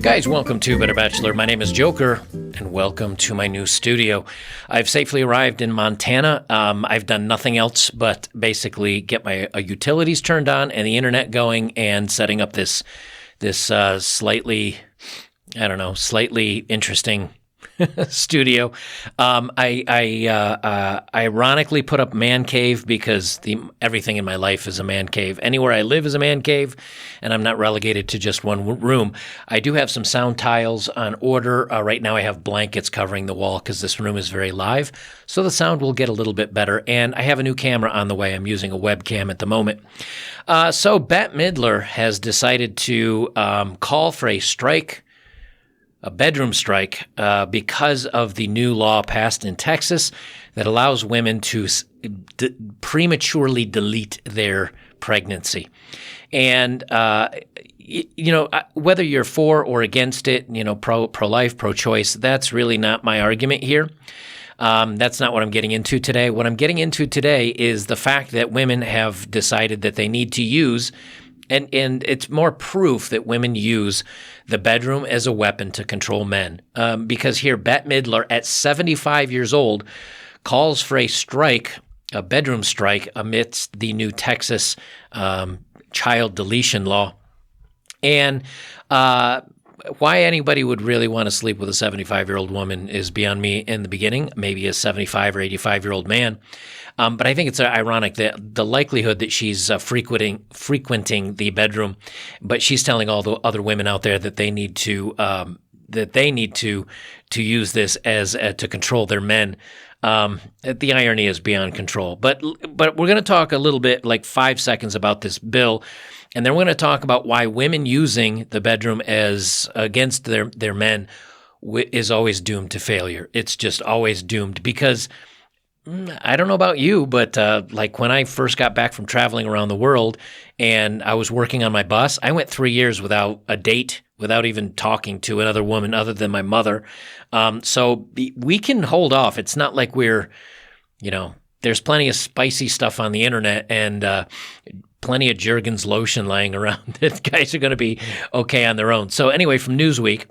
Guys, welcome to Better Bachelor. My name is Joker, and welcome to my new studio. I've safely arrived in Montana. I've done nothing else but basically get my utilities turned on and the internet going and setting up this slightly interesting studio. I ironically put up man cave because everything in my life is a man cave. Anywhere I live is a man cave, and I'm not relegated to just one room. I do have some sound tiles on order. Right now I have blankets covering the wall because this room is very live, so the sound will get a little bit better. And I have a new camera on the way. I'm using a webcam at the moment. So Bette Midler has decided to call for a bedroom strike, because of the new law passed in Texas that allows women to prematurely delete their pregnancy. And, whether you're for or against it, pro-life, pro-choice, that's really not my argument here. That's not what I'm getting into today. What I'm getting into today is the fact that women have decided that they need to use and it's more proof that women use the bedroom as a weapon to control men. Because here, Bette Midler, at 75 years old, calls for a bedroom strike, amidst the new Texas child deletion law. And why anybody would really want to sleep with a 75-year-old woman is beyond me in the beginning, maybe a 75 or 85-year-old man. But I think it's ironic that the likelihood that she's frequenting the bedroom, but she's telling all the other women out there that they need to use this as to control their men. The irony is beyond control. But we're going to talk a little bit, like 5 seconds, about this bill, and then we're going to talk about why women using the bedroom as against their men is always doomed to failure. It's just always doomed because. I don't know about you, but like when I first got back from traveling around the world and I was working on my bus, I went 3 years without a date, without even talking to another woman other than my mother. So we can hold off. It's not like there's plenty of spicy stuff on the internet and plenty of Jergens lotion lying around that guys are going to be okay on their own. So anyway, from Newsweek,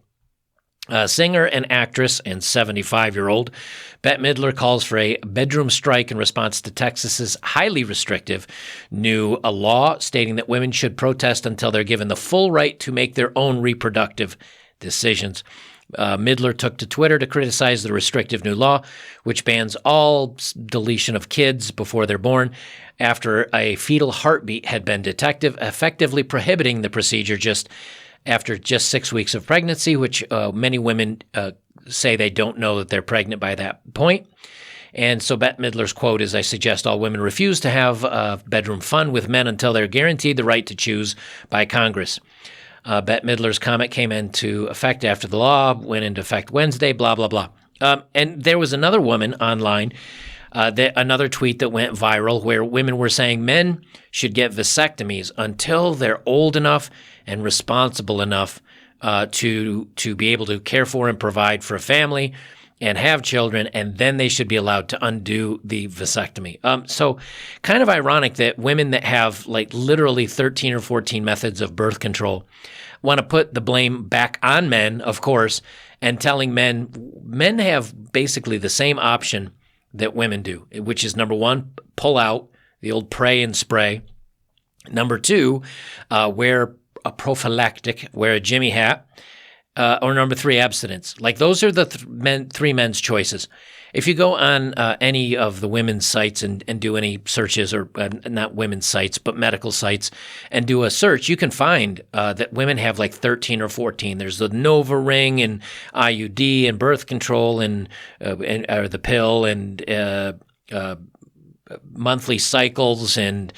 singer and actress and 75-year-old Bette Midler calls for a bedroom strike in response to Texas's highly restrictive new law stating that women should protest until they're given the full right to make their own reproductive decisions. Midler took to Twitter to criticize the restrictive new law, which bans all deletion of kids before they're born after a fetal heartbeat had been detected, effectively prohibiting the procedure after just 6 weeks of pregnancy, which many women say they don't know that they're pregnant by that point. And so Bette Midler's quote is, "I suggest all women refuse to have bedroom fun with men until they're guaranteed the right to choose by Congress." Bette Midler's comment came into effect after the law went into effect Wednesday, blah, blah, blah. And there was another woman online, another tweet that went viral where women were saying men should get vasectomies until they're old enough and responsible enough to be able to care for and provide for a family and have children, and then they should be allowed to undo the vasectomy. So kind of ironic that women that have like literally 13 or 14 methods of birth control want to put the blame back on men, of course, and telling men have basically the same option that women do, which is number one, pull out, the old pray and spray. Number two, wear a prophylactic, wear a Jimmy hat, or number three, abstinence. Like those are the three men's choices. If you go on any of the women's sites and do any searches, or not women's sites, but medical sites, and do a search, you can find that women have like 13 or 14. There's the Nova Ring and IUD and birth control and or the pill and monthly cycles and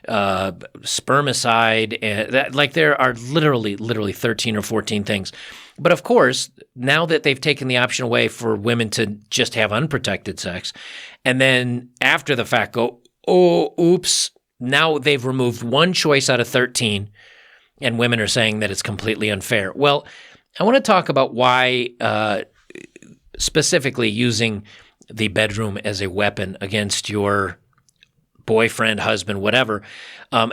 spermicide, and that, like there are literally 13 or 14 things. But of course, now that they've taken the option away for women to just have unprotected sex, and then after the fact go, oh, oops, now they've removed one choice out of 13, and women are saying that it's completely unfair. Well, I want to talk about why specifically using the bedroom as a weapon against your boyfriend, husband, whatever,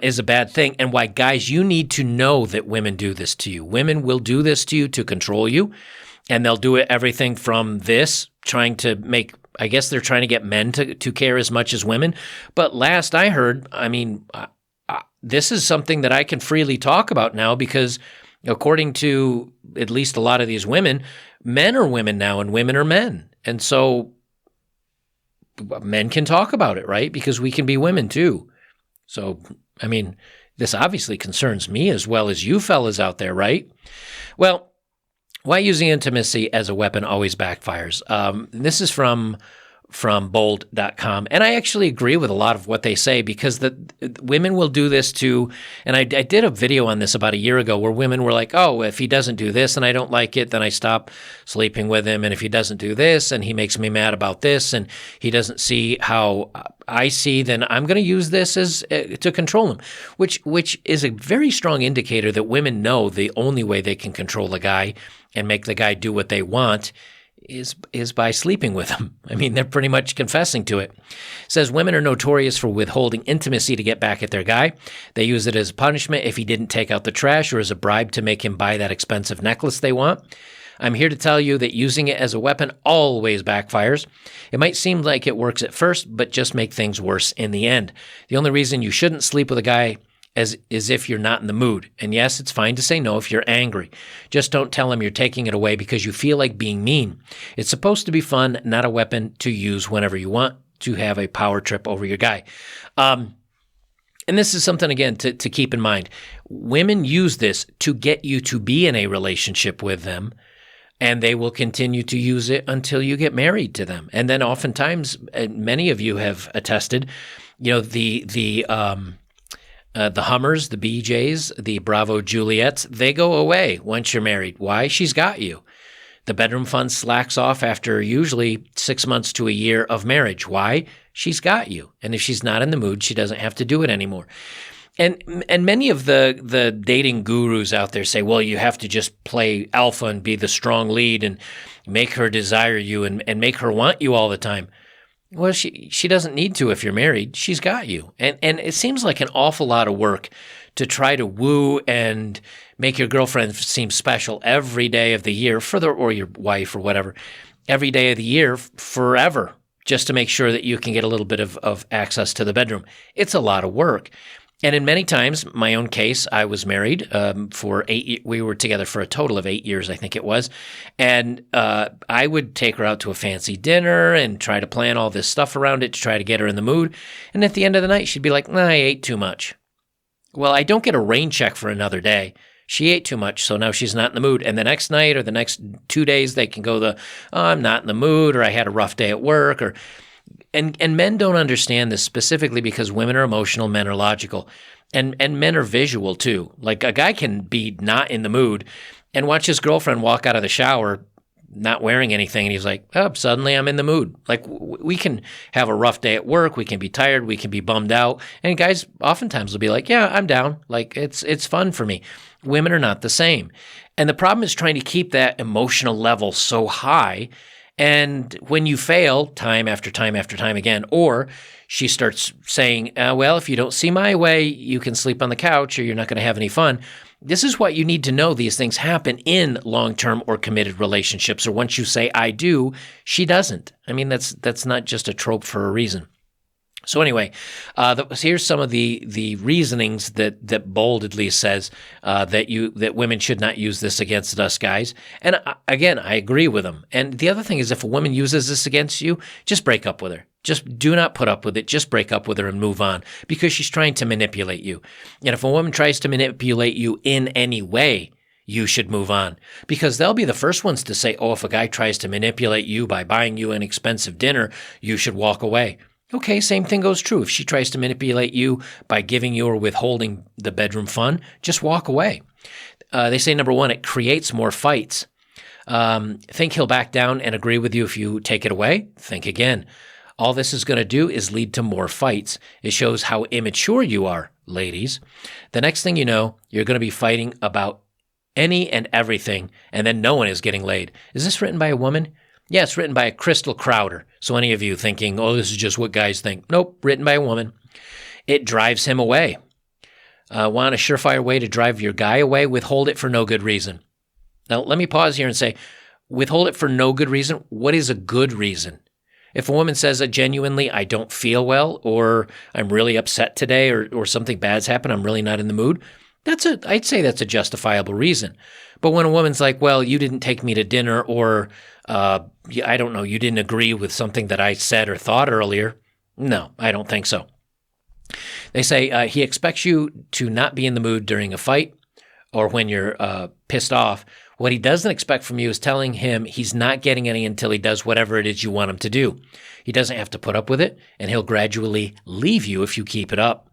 is a bad thing. And why, guys, you need to know that women do this to you. Women will do this to you to control you. And they'll do it everything from this, trying to make, I guess they're trying to get men to care as much as women. But last I heard, I mean, this is something that I can freely talk about now because according to at least a lot of these women, men are women now and women are men. And so men can talk about it, right? Because we can be women too. So, I mean, this obviously concerns me as well as you fellas out there, right? Well, why using intimacy as a weapon always backfires. This is from bold.com. And I actually agree with a lot of what they say because the women will do this too. And I did a video on this about a year ago where women were like, oh, if he doesn't do this and I don't like it, then I stop sleeping with him. And if he doesn't do this and he makes me mad about this and he doesn't see how I see, then I'm going to use this as to control him, which is a very strong indicator that women know the only way they can control a guy and make the guy do what they want is by sleeping with him. I mean, they're pretty much confessing to it. It says women are notorious for withholding intimacy to get back at their guy. They use it as punishment if he didn't take out the trash or as a bribe to make him buy that expensive necklace they want. I'm here to tell you that using it as a weapon always backfires. It might seem like it works at first, but just make things worse in the end. The only reason you shouldn't sleep with a guy is if you're not in the mood. And yes, it's fine to say no if you're angry. Just don't tell him you're taking it away because you feel like being mean. It's supposed to be fun, not a weapon to use whenever you want to have a power trip over your guy. And this is something, again, to keep in mind. Women use this to get you to be in a relationship with them, and they will continue to use it until you get married to them. And then oftentimes, many of you have attested, you know, the Hummers, the BJs, the Bravo Juliets, they go away once you're married. Why? She's got you. The bedroom fund slacks off after usually 6 months to a year of marriage. Why? She's got you. And if she's not in the mood, she doesn't have to do it anymore. And many of the dating gurus out there say, well, you have to just play alpha and be the strong lead and make her desire you and make her want you all the time. Well, she doesn't need to if you're married. She's got you. And it seems like an awful lot of work to try to woo and make your girlfriend seem special every day of the year or your wife or whatever, every day of the year forever, just to make sure that you can get a little bit of access to the bedroom. It's a lot of work. And in many times, my own case, I was married for 8 years. We were together for a total of 8 years, I think it was. And I would take her out to a fancy dinner and try to plan all this stuff around it to try to get her in the mood. And at the end of the night, she'd be like, nah, I ate too much. Well, I don't get a rain check for another day. She ate too much, so now she's not in the mood. And the next night or the next 2 days, they can go I'm not in the mood, or I had a rough day at work, or... And men don't understand this specifically because women are emotional, men are logical, and men are visual too. Like a guy can be not in the mood and watch his girlfriend walk out of the shower not wearing anything, and he's like, oh, suddenly I'm in the mood. Like we can have a rough day at work, we can be tired, we can be bummed out, and guys oftentimes will be like, yeah, I'm down. Like it's fun for me. Women are not the same. And the problem is trying to keep that emotional level so high. And when you fail time after time after time again, or she starts saying, well, if you don't see my way, you can sleep on the couch or you're not going to have any fun. This is what you need to know. These things happen in long-term or committed relationships. Or once you say, I do, she doesn't. I mean, that's not just a trope for a reason. So anyway, here's some of the reasonings that Bold at least says that women should not use this against us guys. And again, I agree with them. And the other thing is, if a woman uses this against you, just break up with her. Just do not put up with it. Just break up with her and move on, because she's trying to manipulate you. And if a woman tries to manipulate you in any way, you should move on, because they'll be the first ones to say, oh, if a guy tries to manipulate you by buying you an expensive dinner, you should walk away. Okay, same thing goes true. If she tries to manipulate you by giving you or withholding the bedroom fun, just walk away. They say, number one, it creates more fights. Think he'll back down and agree with you if you take it away? Think again. All this is going to do is lead to more fights. It shows how immature you are, ladies. The next thing you know, you're going to be fighting about any and everything, and then no one is getting laid. Is this written by a woman? Yeah, it's written by a Crystal Crowder. So any of you thinking, oh, this is just what guys think. Nope, written by a woman. It drives him away. Want a surefire way to drive your guy away? Withhold it for no good reason. Now, let me pause here and say, withhold it for no good reason. What is a good reason? If a woman says genuinely, I don't feel well, or I'm really upset today, or something bad's happened, I'm really not in the mood, I'd say that's a justifiable reason. But when a woman's like, well, you didn't take me to dinner, or I don't know, you didn't agree with something that I said or thought earlier, no, I don't think so. They say he expects you to not be in the mood during a fight or when you're pissed off. What he doesn't expect from you is telling him he's not getting any until he does whatever it is you want him to do. He doesn't have to put up with it, and he'll gradually leave you if you keep it up.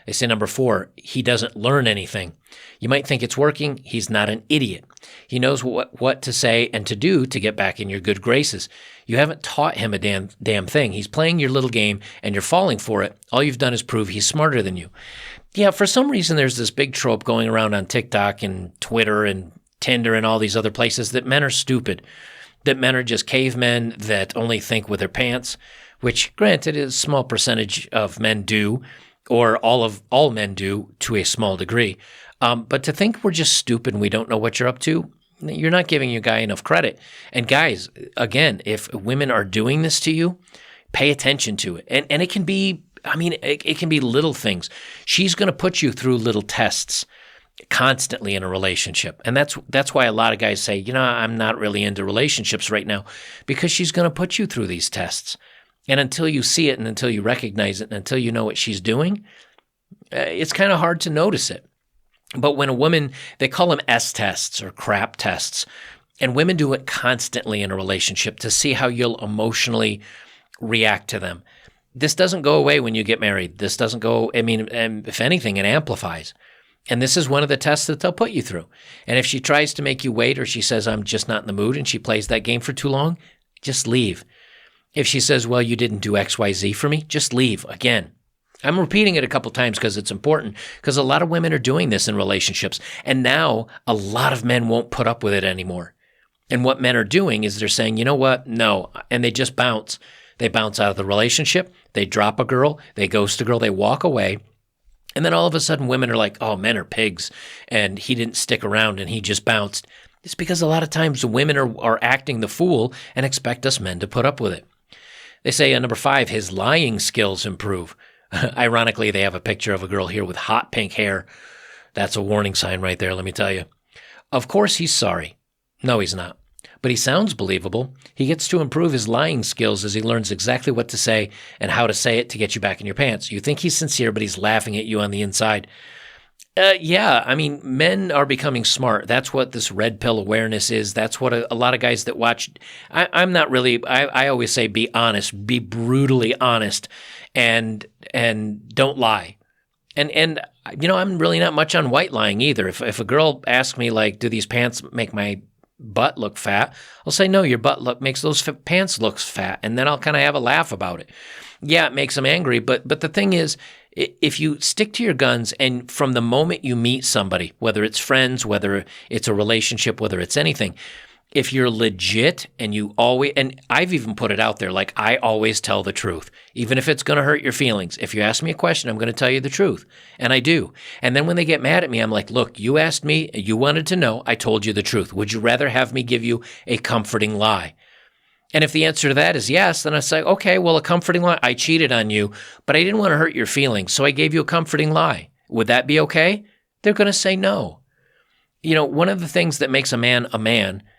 They say number 4, he doesn't learn anything. You might think it's working. He's not an idiot. He knows what to say and to do to get back in your good graces. You haven't taught him a damn thing. He's playing your little game, and you're falling for it. All you've done is prove he's smarter than you. Yeah, for some reason, there's this big trope going around on TikTok and Twitter and Tinder and all these other places that men are stupid, that men are just cavemen that only think with their pants, which, granted, is a small percentage of men do, or all men do to a small degree. But to think we're just stupid and we don't know what you're up to, you're not giving your guy enough credit. And guys, again, if women are doing this to you, pay attention to it. And it can be, it can be little things. She's going to put you through little tests constantly in a relationship. And that's why a lot of guys say, I'm not really into relationships right now, because she's going to put you through these tests. And until you see it and until you recognize it and until you know what she's doing, it's kind of hard to notice it. But when a woman, they call them S tests or crap tests, and women do it constantly in a relationship to see how you'll emotionally react to them. This doesn't go away when you get married. This doesn't go, if anything, it amplifies. And this is one of the tests that they'll put you through. And if she tries to make you wait, or she says, I'm just not in the mood, and she plays that game for too long, just leave. If she says, well, you didn't do X, Y, Z for me, just leave. Again, I'm repeating it a couple times because it's important, because a lot of women are doing this in relationships. And now a lot of men won't put up with it anymore. And what men are doing is they're saying, you know what? No. And they just bounce. They bounce out of the relationship. They drop a girl. They ghost a girl. They walk away. And then all of a sudden women are like, oh, men are pigs. And he didn't stick around and he just bounced. It's because a lot of times women are acting the fool and expect us men to put up with it. They say number 5, his lying skills improve. Ironically, they have a picture of a girl here with hot pink hair. That's a warning sign right there, let me tell you. Of course he's sorry. No, he's not. But he sounds believable. He gets to improve his lying skills as he learns exactly what to say and how to say it to get you back in your pants. You think he's sincere, but he's laughing at you on the inside. Men are becoming smart. That's what this red pill awareness is. That's what a lot of guys that watch. I'm not really. I always say be honest, be brutally honest, and don't lie. And I'm really not much on white lying either. If a girl asks me like, do these pants make my butt look fat? I'll say, no, your butt makes those pants look fat, and then I'll kind of have a laugh about it. Yeah, it makes them angry, but the thing is, if you stick to your guns, and from the moment you meet somebody, whether it's friends, whether it's a relationship, whether it's anything, if you're legit and and I've even put it out there, like I always tell the truth, even if it's going to hurt your feelings. If you ask me a question, I'm going to tell you the truth. And I do. And then when they get mad at me, I'm like, look, you asked me, you wanted to know, I told you the truth. Would you rather have me give you a comforting lie? And if the answer to that is yes, then I say, okay, well, a comforting lie. I cheated on you, but I didn't want to hurt your feelings, so I gave you a comforting lie. Would that be okay? They're going to say no. One of the things that makes a man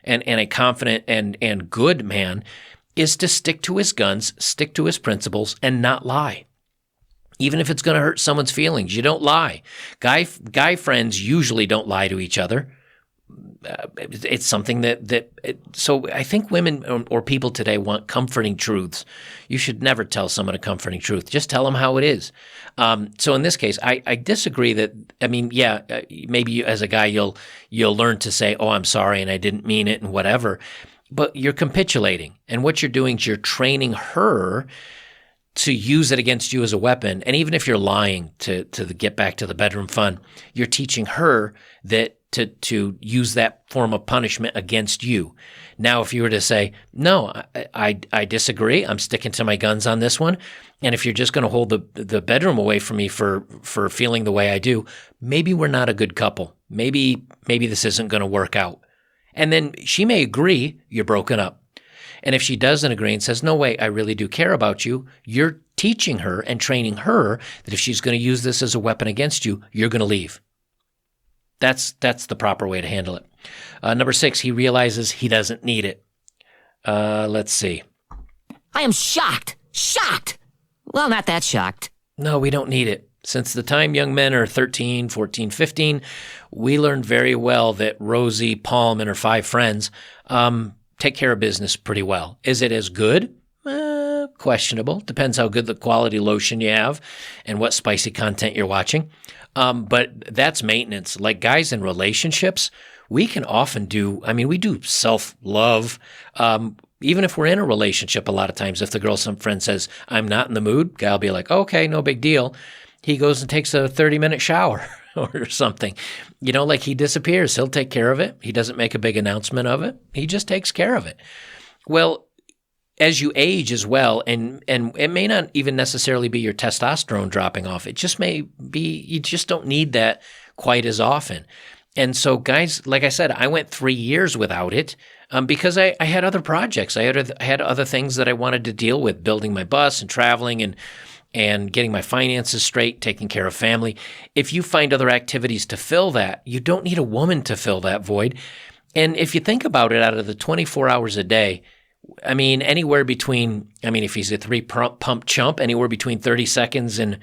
and a confident and good man is to stick to his guns, stick to his principles, and not lie. Even if it's going to hurt someone's feelings, you don't lie. Guy friends usually don't lie to each other. It's something so I think women or people today want comforting truths. You should never tell someone a comforting truth. Just tell them how it is. So in this case, I disagree that, maybe you, as a guy, you'll learn to say, oh, I'm sorry and I didn't mean it and whatever, but you're capitulating. And what you're doing is you're training her to use it against you as a weapon. And even if you're lying to get back to the bedroom fun, you're teaching her that to use that form of punishment against you. Now, if you were to say, no, I disagree, I'm sticking to my guns on this one, and if you're just going to hold the bedroom away from me for feeling the way I do, maybe we're not a good couple. Maybe this isn't going to work out. And then she may agree, you're broken up. And if she doesn't agree and says, no, wait, I really do care about you, you're teaching her and training her that if she's going to use this as a weapon against you, you're going to leave. That's the proper way to handle it. Number 6, he realizes he doesn't need it. Let's see. I am shocked. Shocked. Well, not that shocked. No, we don't need it. Since the time young men are 13, 14, 15, we learned very well that Rosie, Palm, and her 5 friends take care of business pretty well. Is it as good? Questionable. Depends how good the quality lotion you have and what spicy content you're watching. But that's maintenance. Like guys in relationships, we can often do, we do self-love. Even if we're in a relationship, a lot of times, if the girl, some friend says, I'm not in the mood, guy will be like, okay, no big deal. He goes and takes a 30-minute shower or something. Like he disappears. He'll take care of it. He doesn't make a big announcement of it. He just takes care of it. Well, as you age as well, and it may not even necessarily be your testosterone dropping off. It just may be you just don't need that quite as often. And so guys, like I said, I went 3 years without it because I had other projects. I had other things that I wanted to deal with, building my bus and traveling and getting my finances straight, taking care of family. If you find other activities to fill that, you don't need a woman to fill that void. And if you think about it, out of the 24 hours a day, anywhere between, if he's a 3-pump chump, anywhere between 30 seconds and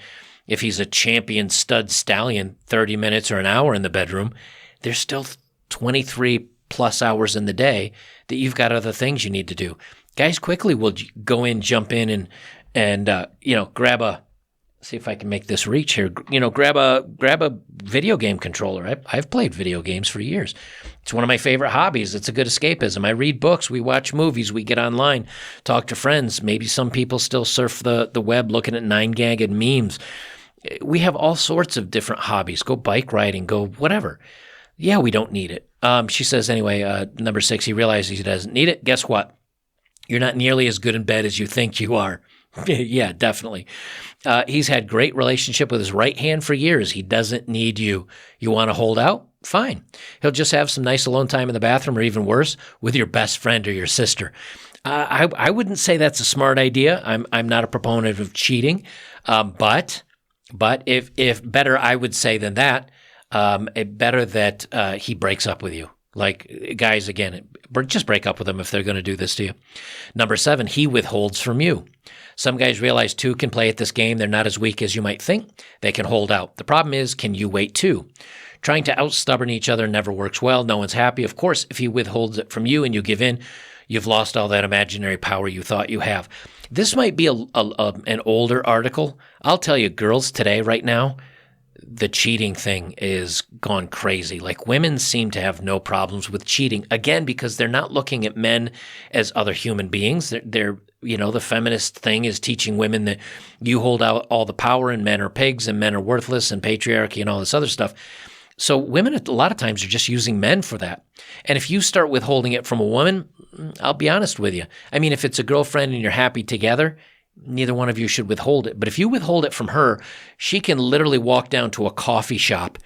if he's a champion stud stallion, 30 minutes or an hour in the bedroom, there's still 23 plus hours in the day that you've got other things you need to do. Guys quickly will go in, jump in and grab a, see if I can make this reach here, grab a video game controller. I've played video games for years. It's one of my favorite hobbies. It's a good escapism. I read books. We watch movies. We get online, talk to friends. Maybe some people still surf the web looking at 9gag and memes. We have all sorts of different hobbies. Go bike riding, go whatever. Yeah, we don't need it. She says anyway, number 6, he realizes he doesn't need it. Guess what? You're not nearly as good in bed as you think you are. Yeah, definitely. He's had great relationship with his right hand for years. He doesn't need you. You want to hold out? Fine. He'll just have some nice alone time in the bathroom, or even worse, with your best friend or your sister. I wouldn't say that's a smart idea. I'm not a proponent of cheating, but if better, I would say than that. Better that he breaks up with you. Like, guys, again, just break up with them if they're going to do this to you. Number 7, he withholds from you. Some guys realize 2 can play at this game. They're not as weak as you might think. They can hold out. The problem is, can you wait 2? Trying to out-stubborn each other never works well. No one's happy. Of course, if he withholds it from you and you give in, you've lost all that imaginary power you thought you have. This might be an older article. I'll tell you, girls today, right now, the cheating thing is gone crazy. Like, women seem to have no problems with cheating, again, because they're not looking at men as other human beings. They're the feminist thing is teaching women that you hold out all the power and men are pigs and men are worthless and patriarchy and all this other stuff. So women a lot of times are just using men for that. And if you start withholding it from a woman, I'll be honest with you. If it's a girlfriend and you're happy together, neither one of you should withhold it. But if you withhold it from her, she can literally walk down to a coffee shop,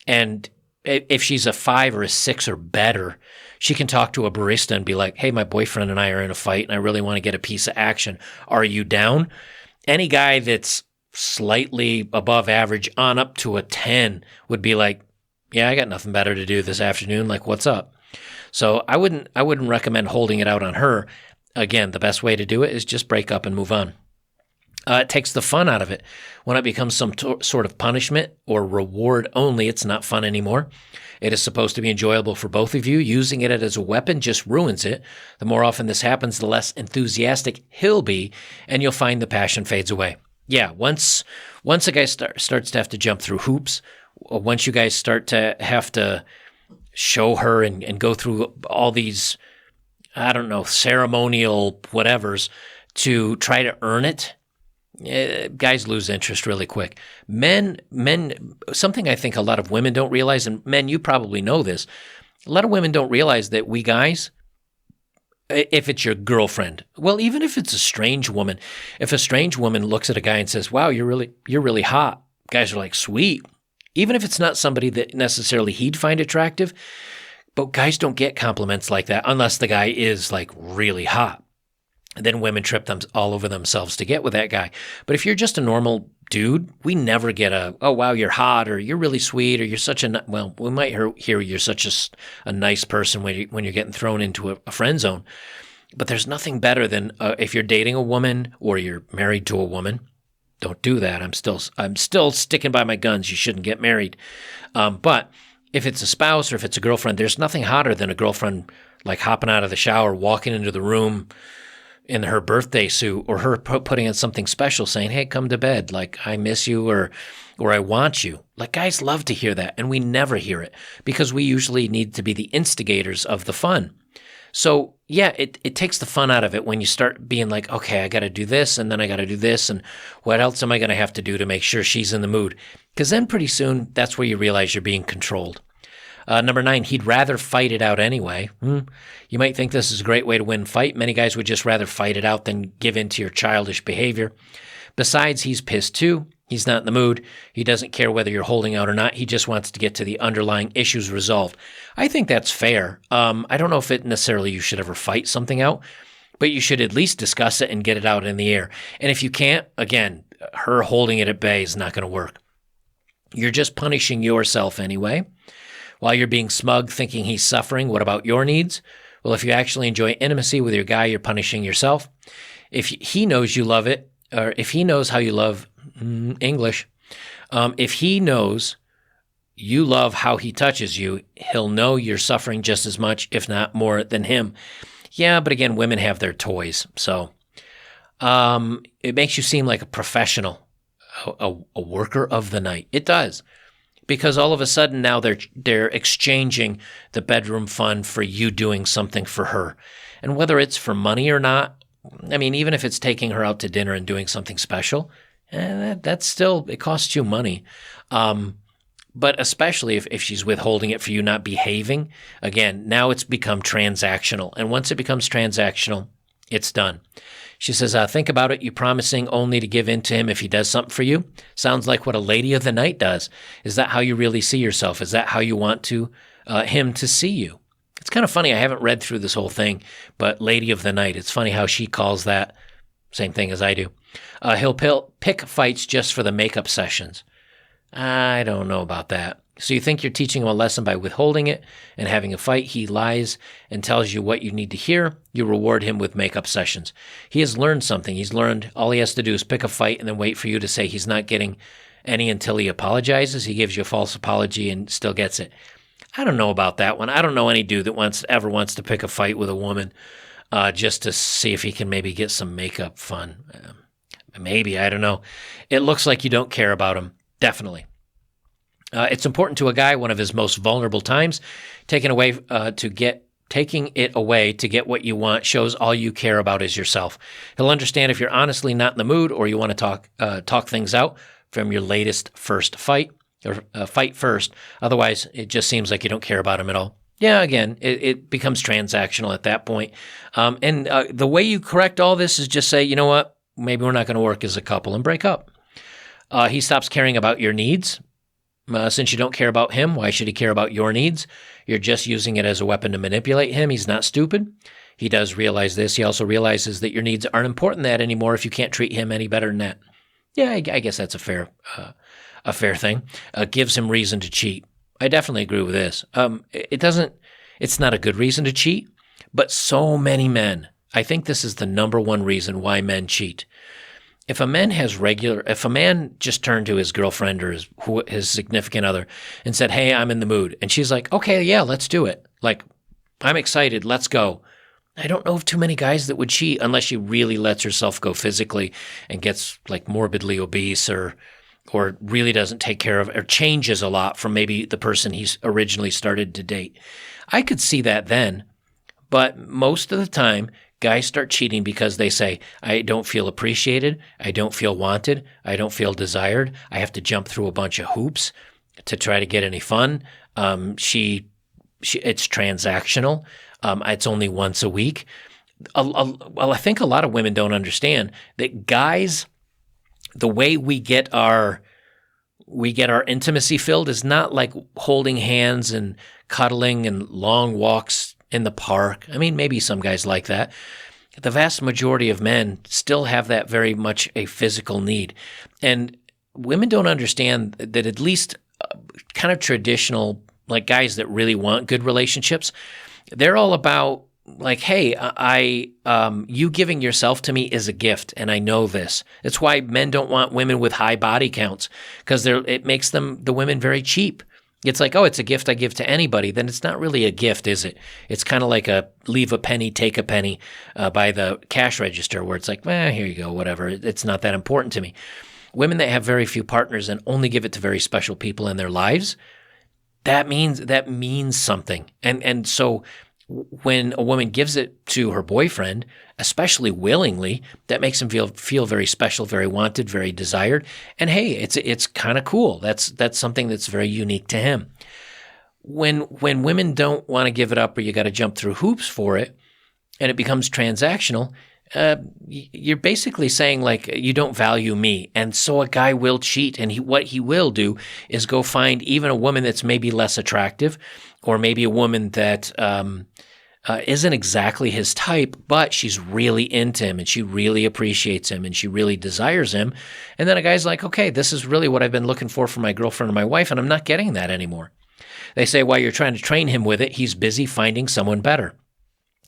and if she's a 5 or a 6 or better, she can talk to a barista and be like, hey, my boyfriend and I are in a fight and I really want to get a piece of action. Are you down? Any guy that's slightly above average on up to a 10 would be like, yeah, I got nothing better to do this afternoon. Like, what's up? So I wouldn't recommend holding it out on her. Again, the best way to do it is just break up and move on. It takes the fun out of it. When it becomes some sort of punishment or reward only, it's not fun anymore. It is supposed to be enjoyable for both of you. Using it as a weapon just ruins it. The more often this happens, the less enthusiastic he'll be, and you'll find the passion fades away. Yeah, once a guy starts to have to jump through hoops, once you guys start to have to show her and go through all these, ceremonial whatevers to try to earn it, guys lose interest really quick. Men, something I think a lot of women don't realize, and men, you probably know this, a lot of women don't realize that we guys, if it's your girlfriend, well, even if it's a strange woman, if a strange woman looks at a guy and says, wow, you're really hot, guys are like, sweet. Even if it's not somebody that necessarily he'd find attractive, but guys don't get compliments like that unless the guy is like really hot. Then women trip them all over themselves to get with that guy. But if you're just a normal dude, we never get oh, wow, you're hot, or you're really sweet, or you're such well, we might hear you're such a nice person when you're getting thrown into a friend zone. But there's nothing better than if you're dating a woman or you're married to a woman. Don't do that. I'm still sticking by my guns. You shouldn't get married. But if it's a spouse or if it's a girlfriend, there's nothing hotter than a girlfriend like hopping out of the shower, walking into the room in her birthday suit, or her putting in something special saying, hey, come to bed. Like, I miss you, or I want you. Like, guys love to hear that. And we never hear it because we usually need to be the instigators of the fun. So yeah, it takes the fun out of it when you start being like, okay, I got to do this, and then I got to do this, and what else am I going to have to do to make sure she's in the mood? Because then pretty soon, that's where you realize you're being controlled. Number 9, he'd rather fight it out anyway. You might think this is a great way to win a fight. Many guys would just rather fight it out than give in to your childish behavior. Besides, he's pissed too. He's not in the mood. He doesn't care whether you're holding out or not. He just wants to get to the underlying issues resolved. I think that's fair. I don't know if it necessarily you should ever fight something out, but you should at least discuss it and get it out in the air. And if you can't, again, her holding it at bay is not going to work. You're just punishing yourself anyway. While you're being smug, thinking he's suffering, what about your needs? Well, if you actually enjoy intimacy with your guy, you're punishing yourself. If he knows you love it, or if he knows how you love English, if he knows you love how he touches you, he'll know you're suffering just as much, if not more, than him. Yeah, but again, women have their toys. So it makes you seem like a professional, a worker of the night. It does. Because all of a sudden now they're exchanging the bedroom fun for you doing something for her. And whether it's for money or not, I mean, even if it's taking her out to dinner and doing something special, that's still, it costs you money. But especially if she's withholding it for you, not behaving, again, now it's become transactional. And once it becomes transactional, it's done. She says, think about it. You promising only to give in to him if he does something for you? Sounds like what a lady of the night does. Is that how you really see yourself? Is that how you want him to see you? It's kind of funny. I haven't read through this whole thing, but lady of the night, it's funny how she calls that same thing as I do. He'll pick fights just for the makeup sessions. I don't know about that. So you think you're teaching him a lesson by withholding it and having a fight. He lies and tells you what you need to hear. You reward him with makeup sessions. He has learned something. He's learned all he has to do is pick a fight and then wait for you to say he's not getting any until he apologizes. He gives you a false apology and still gets it. I don't know about that one. I don't know any dude that ever wants to pick a fight with a woman just to see if he can maybe get some makeup fun. Maybe, I don't know. It looks like you don't care about him. Definitely. It's important to a guy, one of his most vulnerable times. Taking it away to get what you want shows all you care about is yourself. He'll understand if you're honestly not in the mood or you want to talk things out from your latest first fight, or fight first. Otherwise, it just seems like you don't care about him at all. Yeah, again, it becomes transactional at that point. And the way you correct all this is just say, you know what, maybe we're not going to work as a couple and break up. He stops caring about your needs. Since you don't care about him, why should he care about your needs? You're just using it as a weapon to manipulate him. He's not stupid. He does realize this. He also realizes that your needs aren't important that anymore if you can't treat him any better than that. Yeah, I guess that's a fair thing. Gives him reason to cheat. I definitely agree with this. It's not a good reason to cheat, but so many men, I think this is the number one reason why men cheat. If a man just turned to his girlfriend or his significant other and said, hey, I'm in the mood, and she's like, okay, yeah, let's do it. Like, I'm excited, let's go. I don't know of too many guys that would cheat unless she really lets herself go physically and gets like morbidly obese or really doesn't take care of or changes a lot from maybe the person he's originally started to date. I could see that then. But most of the time, Guys start cheating because they say, I don't feel appreciated. I don't feel wanted. I don't feel desired. I have to jump through a bunch of hoops to try to get any fun. It's transactional. It's only once a week. Well, I think a lot of women don't understand that guys, the way we get our intimacy filled is not like holding hands and cuddling and long walks in the park. I mean, maybe some guys like that. The vast majority of men still have that very much a physical need. And women don't understand that at least kind of traditional, like guys that really want good relationships, they're all about like, hey, you giving yourself to me is a gift, and I know this. It's why men don't want women with high body counts, because it makes the women very cheap. It's like, oh, it's a gift I give to anybody. Then it's not really a gift, is it? It's kind of like a leave a penny, take a penny by the cash register, where it's like, here you go, whatever. It's not that important to me. Women that have very few partners and only give it to very special people in their lives, that means something. And so when a woman gives it to her boyfriend, especially willingly, that makes him feel very special, very wanted, very desired. And hey, it's kind of cool. That's something that's very unique to him. When women don't want to give it up, or you got to jump through hoops for it, and it becomes transactional, you're basically saying like, you don't value me. And so a guy will cheat, and what he will do is go find even a woman that's maybe less attractive, or maybe a woman that isn't exactly his type, but she's really into him and she really appreciates him and she really desires him. And then a guy's like, okay, this is really what I've been looking for my girlfriend or my wife, and I'm not getting that anymore. They say, while you're trying to train him with it, he's busy finding someone better.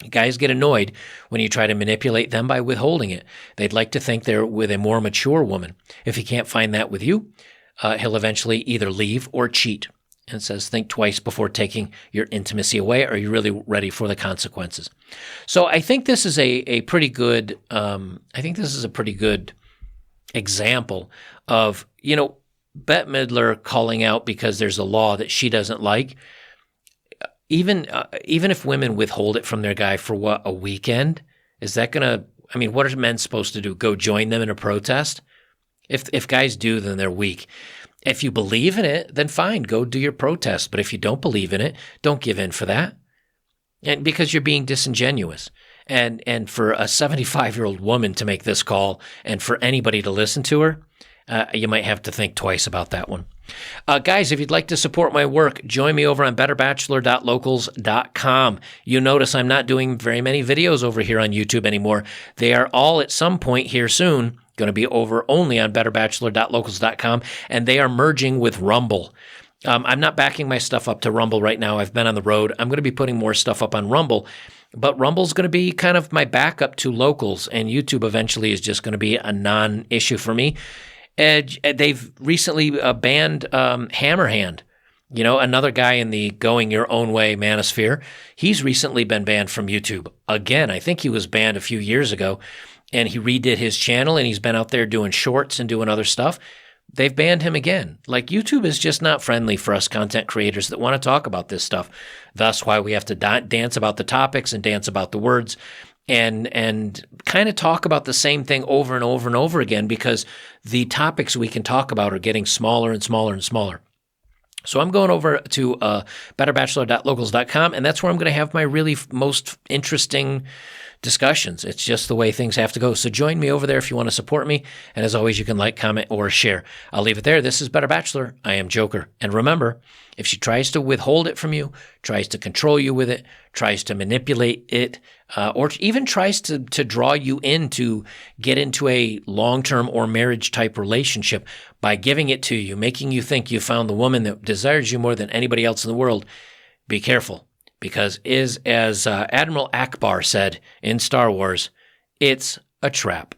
Guys get annoyed when you try to manipulate them by withholding it. They'd like to think they're with a more mature woman. If he can't find that with you, he'll eventually either leave or cheat. And it says, think twice before taking your intimacy away. Are you really ready for the consequences? So I think this is a pretty good. Example of, Bette Midler calling out because there's a law that she doesn't like. Even if women withhold it from their guy for a weekend, is that gonna? I mean, what are men supposed to do? Go join them in a protest? If guys do, then they're weak. If you believe in it, then fine, go do your protest. But if you don't believe in it, don't give in for that. And because you're being disingenuous. And for a 75-year-old woman to make this call and for anybody to listen to her, you might have to think twice about that one. Guys, if you'd like to support my work, join me over on betterbachelor.locals.com. You notice I'm not doing very many videos over here on YouTube anymore. They are all at some point here soon going to be over only on betterbachelor.locals.com, and they are merging with Rumble. I'm not backing my stuff up to Rumble right now. I've been on the road. I'm going to be putting more stuff up on Rumble, but Rumble's going to be kind of my backup to Locals, and YouTube eventually is just going to be a non-issue for me. They've recently banned Hammerhand, another guy in the going your own way manosphere. He's recently been banned from YouTube. Again, I think he was banned a few years ago, and he redid his channel, and he's been out there doing shorts and doing other stuff. They've banned him again. Like, YouTube is just not friendly for us content creators that want to talk about this stuff. Thus why we have to dance about the topics and dance about the words and kind of talk about the same thing over and over and over again, because the topics we can talk about are getting smaller and smaller and smaller. So I'm going over to betterbachelor.locals.com, and that's where I'm going to have my really most interesting discussions. It's just the way things have to go. So join me over there if you want to support me. And as always, you can like, comment, or share. I'll leave it there. This is Better Bachelor. I am Joker. And remember, if she tries to withhold it from you, tries to control you with it, tries to manipulate it, or even tries to draw you in to get into a long-term or marriage-type relationship by giving it to you, making you think you found the woman that desires you more than anybody else in the world, be careful. Because as Admiral Akbar said in Star Wars, it's a trap.